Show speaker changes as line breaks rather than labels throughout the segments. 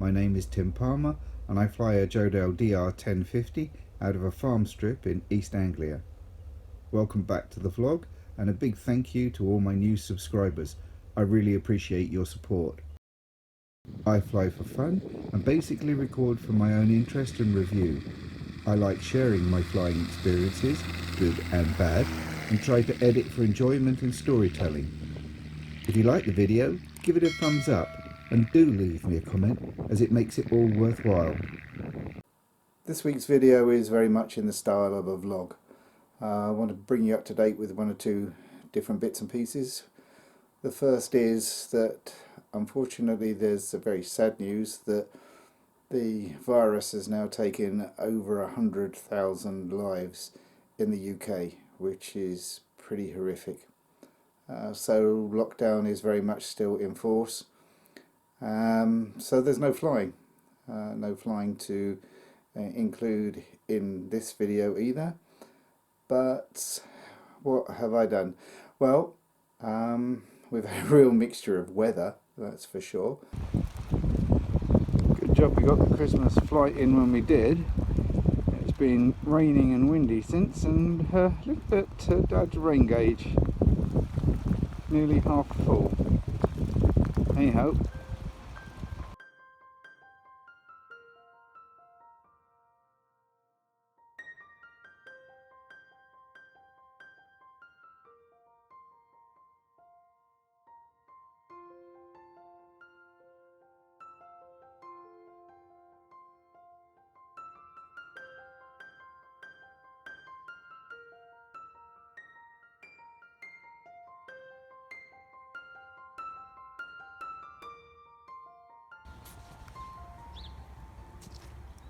My name is Tim Palmer and I fly a Jodel DR1050 out of a farm strip in East Anglia. Welcome back to the vlog and a big thank you to all my new subscribers. I really appreciate your support. I fly for fun and basically record for my own interest and review. I like sharing my flying experiences, good and bad, and try to edit for enjoyment and storytelling. If you like the video, give it a thumbs up and do leave me a comment as it makes it all worthwhile. This week's video is very much in the style of a vlog. I want to bring you up to date with one or two different bits and pieces. The first is that unfortunately there's a very sad news that the virus has now taken over 100,000 lives in the UK, which is pretty horrific. So lockdown is very much still in force. So there's no flying. No flying to include in this video either. But what have I done? Well, we've had a real mixture of weather, that's for sure. Good job we got the Christmas flight in when we did. It's been raining and windy since, and look at Dad's rain gauge. Nearly half full. Anyhow.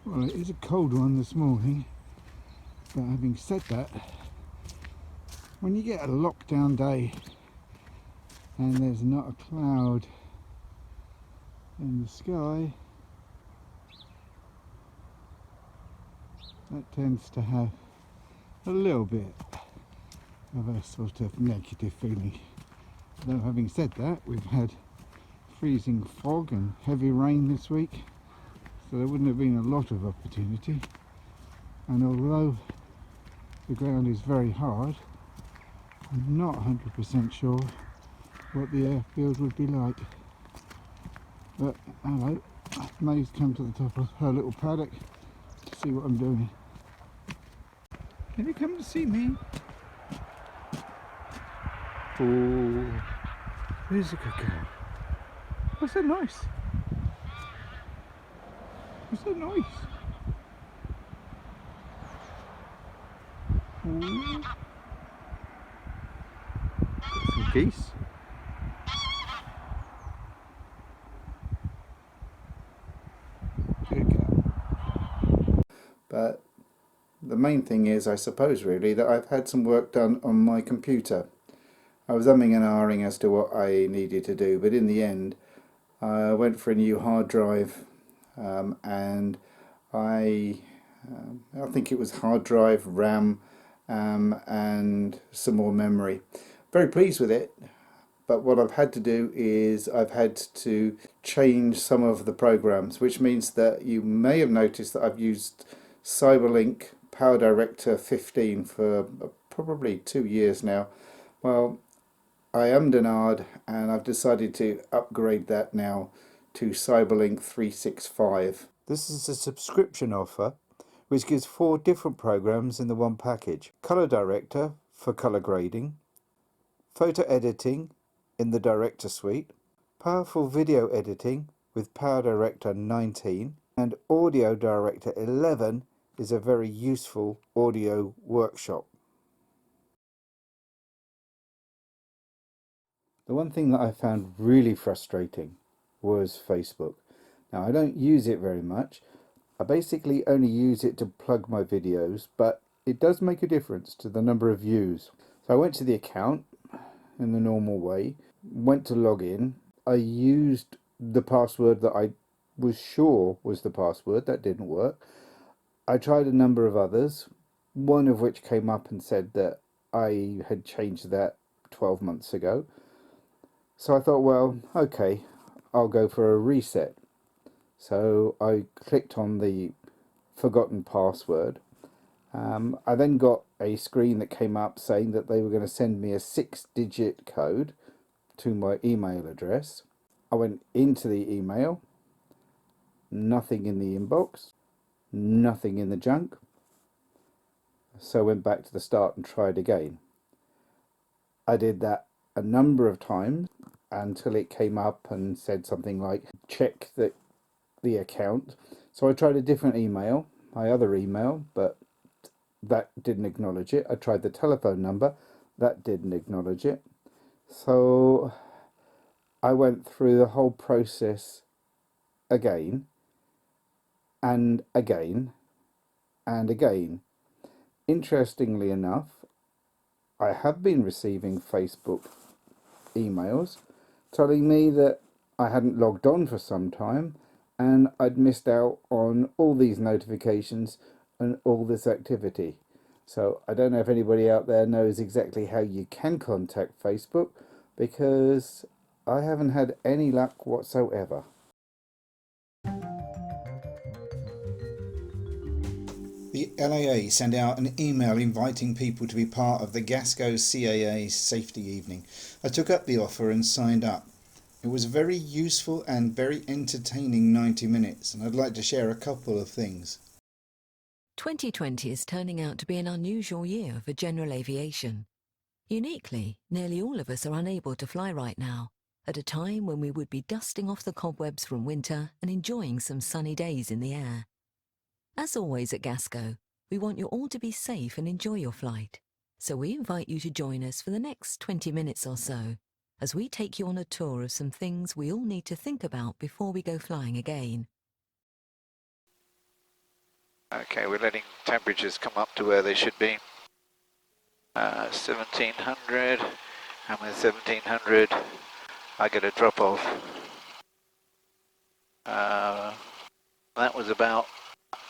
Well, it is a cold one this morning, but having said that, when you get a lockdown day and there's not a cloud in the sky, that tends to have a little bit of a sort of negative feeling. Though having said that, we've had freezing fog and heavy rain this week, so there wouldn't have been a lot of opportunity. And although the ground is very hard, I'm not 100% sure what the airfield would be like. But hello, May's come to the top of her little paddock to see what I'm doing. Can you come to see me? Oh, there's a good girl. What's that noise? What's that noise? Ooh. Got some geese. Good girl. But the main thing is, I suppose really, that I've had some work done on my computer. I was umming and ahhing as to what I needed to do, but in the end I went for a new hard drive. And I think it was hard drive, RAM, and some more memory. Very pleased with it, but what I've had to do is I've had to change some of the programs, which means that you may have noticed that I've used Cyberlink Power Director 15 for probably 2 years now. Well, I ummed and ahed, and I've decided to upgrade that now to Cyberlink 365. This is a subscription offer which gives 4 different programs in the one package. Color Director for color grading, photo editing in the Director Suite, powerful video editing with Power Director 19, and Audio Director 11 is a very useful audio workshop. The one thing that I found really frustrating was Facebook. Now, I don't use it very much. I basically only use it to plug my videos, but it does make a difference to the number of views. So I went to the account in the normal way, went to log in. I used the password that I was sure was the password. That didn't work. I tried a number of others, one of which came up and said that I had changed that 12 months ago. So I thought, well, okay, I'll go for a reset. So I clicked on the forgotten password. I then got a screen that came up saying that they were going to send me a 6-digit code to my email address. I went into the email, nothing in the inbox, nothing in the junk. So I went back to the start and tried again. I did that a number of times until it came up and said something like, check the account. So I tried a different email, my other email, but that didn't acknowledge it. I tried the telephone number, that didn't acknowledge it. So I went through the whole process again and again and again. Interestingly enough, I have been receiving Facebook emails telling me that I hadn't logged on for some time and I'd missed out on all these notifications and all this activity. So I don't know if anybody out there knows exactly how you can contact Facebook, because I haven't had any luck whatsoever. The LAA sent out an email inviting people to be part of the GASCo CAA Safety Evening. I took up the offer and signed up. It was a very useful and very entertaining 90 minutes, and I'd like to share a couple of things.
2020 is turning out to be an unusual year for general aviation. Uniquely, nearly all of us are unable to fly right now, at a time when we would be dusting off the cobwebs from winter and enjoying some sunny days in the air. As always at GASCo, we want you all to be safe and enjoy your flight, so we invite you to join us for the next 20 minutes or so, as we take you on a tour of some things we all need to think about before we go flying again.
Okay, we're letting temperatures come up to where they should be. 1700, and with 1700 I get a drop off. That was about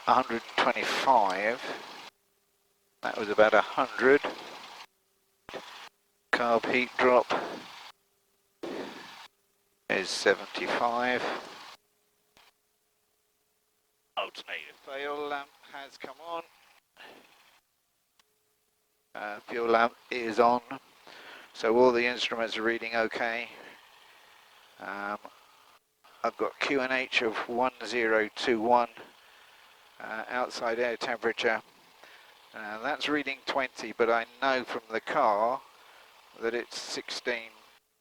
125. That was about 100. Carb heat drop is 75. Alternator fail lamp has come on. Fuel lamp is on, so all the instruments are reading okay. I've got QNH of 1021, outside air temperature. That's reading 20, but I know from the car that it's 16.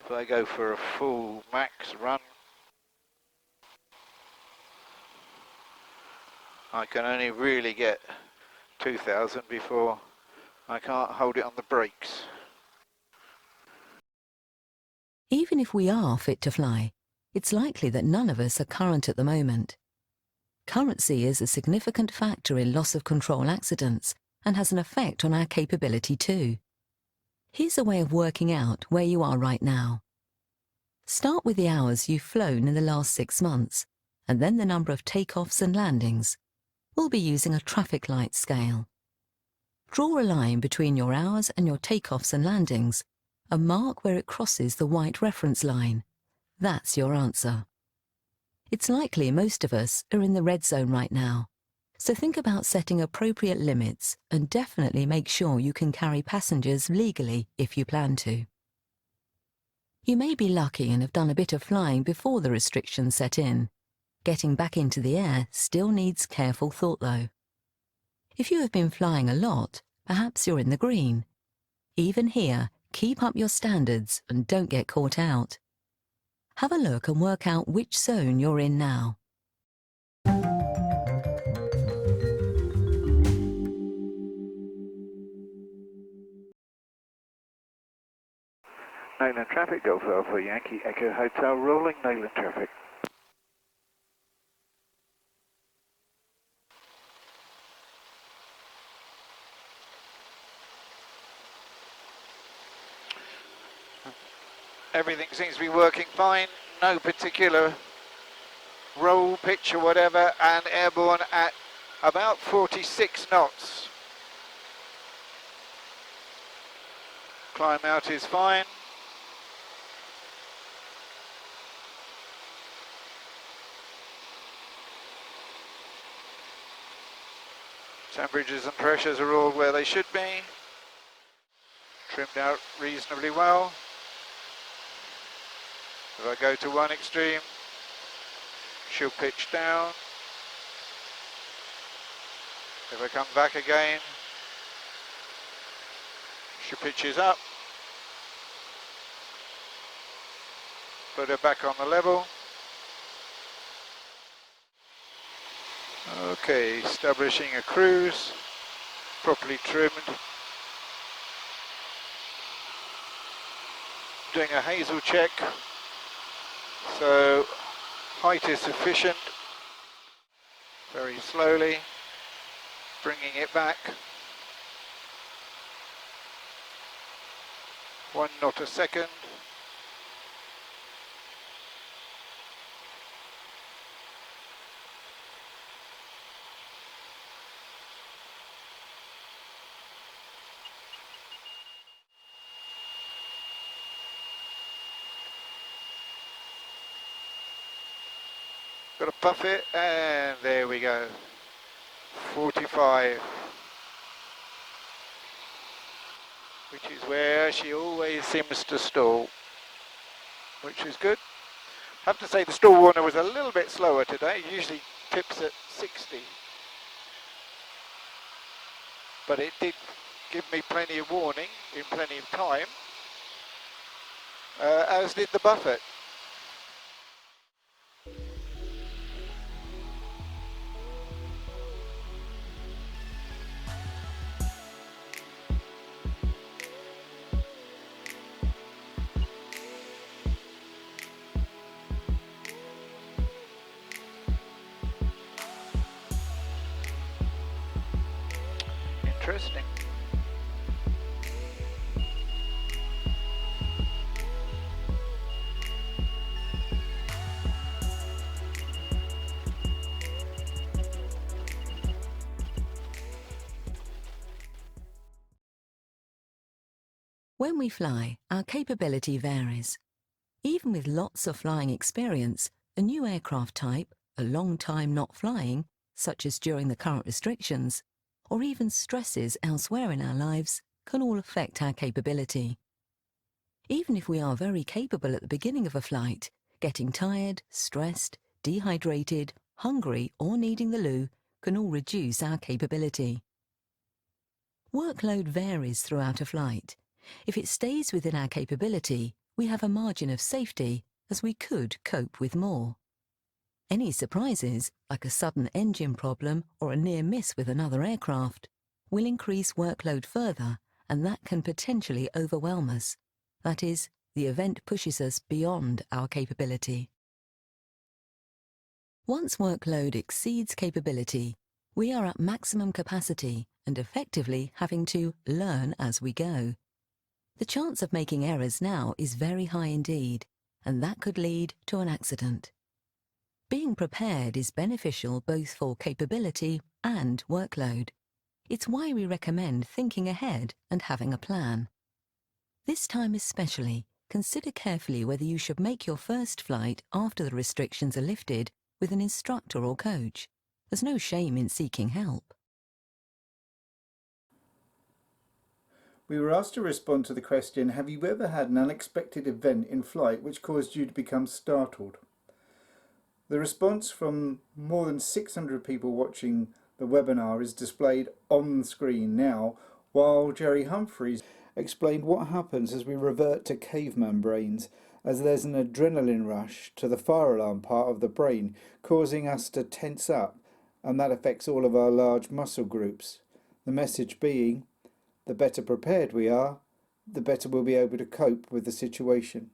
If I go for a full max run, I can only really get 2000 before I can't hold it on the brakes.
Even if we are fit to fly, it's likely that none of us are current at the moment. Currency is a significant factor in loss of control accidents and has an effect on our capability too. Here's a way of working out where you are right now. Start with the hours you've flown in the last 6 months, and then the number of takeoffs and landings. We'll be using a traffic light scale. Draw a line between your hours and your takeoffs and landings, and mark where it crosses the white reference line. That's your answer. It's likely most of us are in the red zone right now, so think about setting appropriate limits and definitely make sure you can carry passengers legally if you plan to. You may be lucky and have done a bit of flying before the restrictions set in. Getting back into the air still needs careful thought though. If you have been flying a lot, perhaps you're in the green. Even here, keep up your standards and don't get caught out. Have a look and work out which zone you're in now.
Nayland traffic, Golf Alpha Yankee Echo Hotel, rolling Nayland traffic. Everything seems to be working fine, no particular roll, pitch or whatever, and airborne at about 46 knots. Climb out is fine. Temperatures and pressures are all where they should be. Trimmed out reasonably well. If I go to one extreme, she'll pitch down. If I come back again, she pitches up. Put her back on the level. Okay, establishing a cruise, properly trimmed. Doing a hazel check, so height is sufficient. Very slowly, bringing it back. 1 knot a second. Got to puff it, and there we go. 45. Which is where she always seems to stall, which is good. I have to say the stall warner was a little bit slower today. It usually tips at 60. But it did give me plenty of warning in plenty of time, as did the buffet. Interesting.
When we fly, our capability varies. Even with lots of flying experience, a new aircraft type, a long time not flying, such as during the current restrictions, or even stresses elsewhere in our lives, can all affect our capability. Even if we are very capable at the beginning of a flight, getting tired, stressed, dehydrated, hungry, or needing the loo can all reduce our capability. Workload varies throughout a flight. If it stays within our capability, we have a margin of safety, as we could cope with more. Any surprises, like a sudden engine problem or a near miss with another aircraft, will increase workload further, and that can potentially overwhelm us. That is, the event pushes us beyond our capability. Once workload exceeds capability, we are at maximum capacity and effectively having to learn as we go. The chance of making errors now is very high indeed, and that could lead to an accident. Being prepared is beneficial both for capability and workload. It's why we recommend thinking ahead and having a plan. This time especially, consider carefully whether you should make your first flight after the restrictions are lifted with an instructor or coach. There's no shame in seeking help.
We were asked to respond to the question, have you ever had an unexpected event in flight which caused you to become startled? The response from more than 600 people watching the webinar is displayed on the screen now, while Jerry Humphreys explained what happens as we revert to caveman brains, as there's an adrenaline rush to the fire alarm part of the brain, causing us to tense up, and that affects all of our large muscle groups. The message being, the better prepared we are, the better we'll be able to cope with the situation.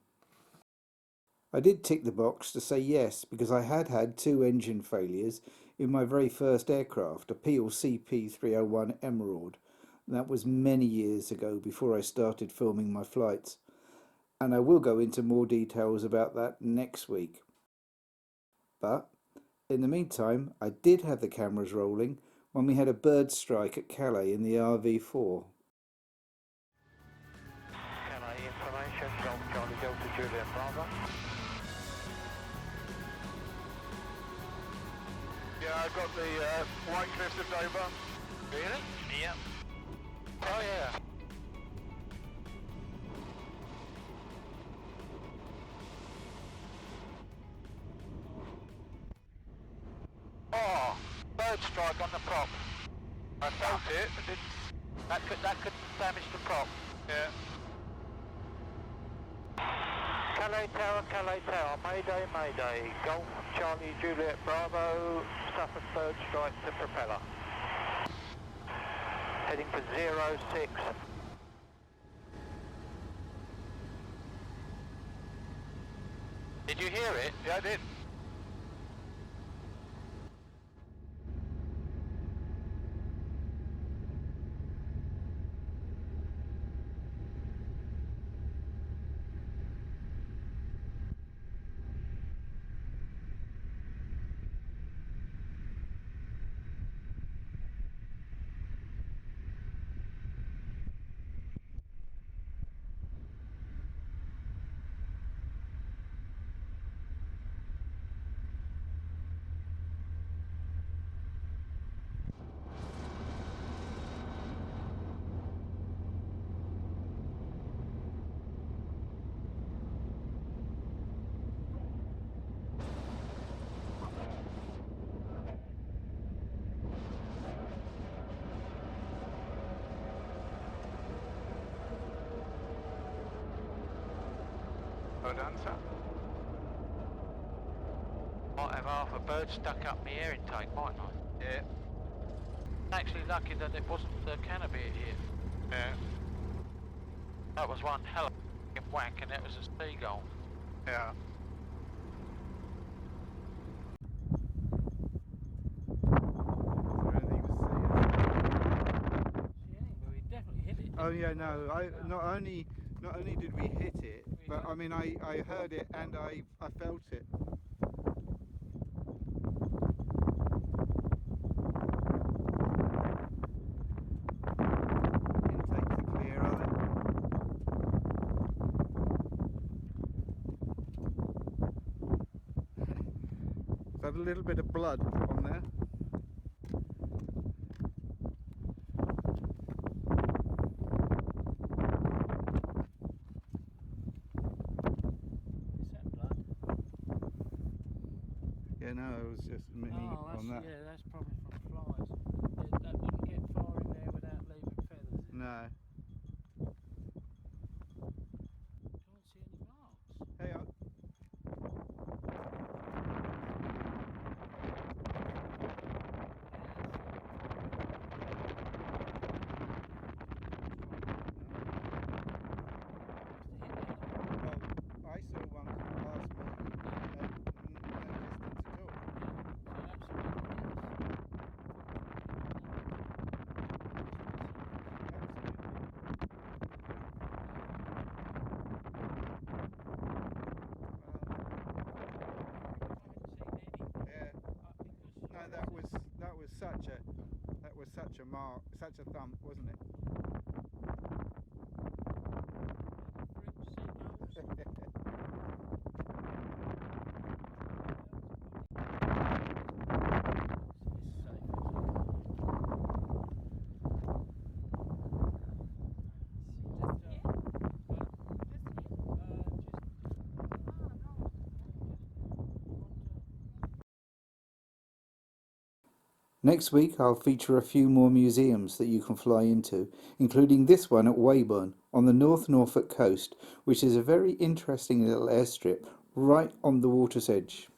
I did tick the box to say yes because I had had 2 engine failures in my very first aircraft, a Peel CP301 Emerald. That was many years ago before I started filming my flights, and I will go into more details about that next week. But in the meantime, I did have the cameras rolling when we had a bird strike at Calais in the RV4.
Calais information from Charlie Delta Juliet Bravo.
Yeah, I've got the white cliffs of Dover.
Really? Yep. Oh yeah. Oh, bird strike on the prop. I felt it, but that could damage the prop. Yeah. Calais Tower, Mayday, Mayday. Golf, Charlie, Juliet, Bravo, suffered bird strike to propeller. Heading for 06. Did you hear it? Yeah, I did. Well done, sir. Might have half a bird stuck up my air intake, mightn't I? Yeah. Actually lucky that it wasn't the canopy it hit. Yeah. That was one hell of a whack, and it was a seagull. Yeah.
We definitely hit it.
Oh yeah, no. Not only did we hit it, but I mean I heard it and I felt it. Intakes are clear, are they? So a little bit of blood on there.
Is that blood?
Yeah, no, it was just a mini on that.
Yeah, that's probably from flies. That wouldn't get far in there without leaving feathers.
No.
Can't see any marks.
Hey up. Well, I saw one come past me at no distance at all. Yeah. No, that was such a mark, such a thump, wasn't it? Next week I'll feature a few more museums that you can fly into, including this one at Weybourne on the North Norfolk coast, which is a very interesting little airstrip right on the water's edge.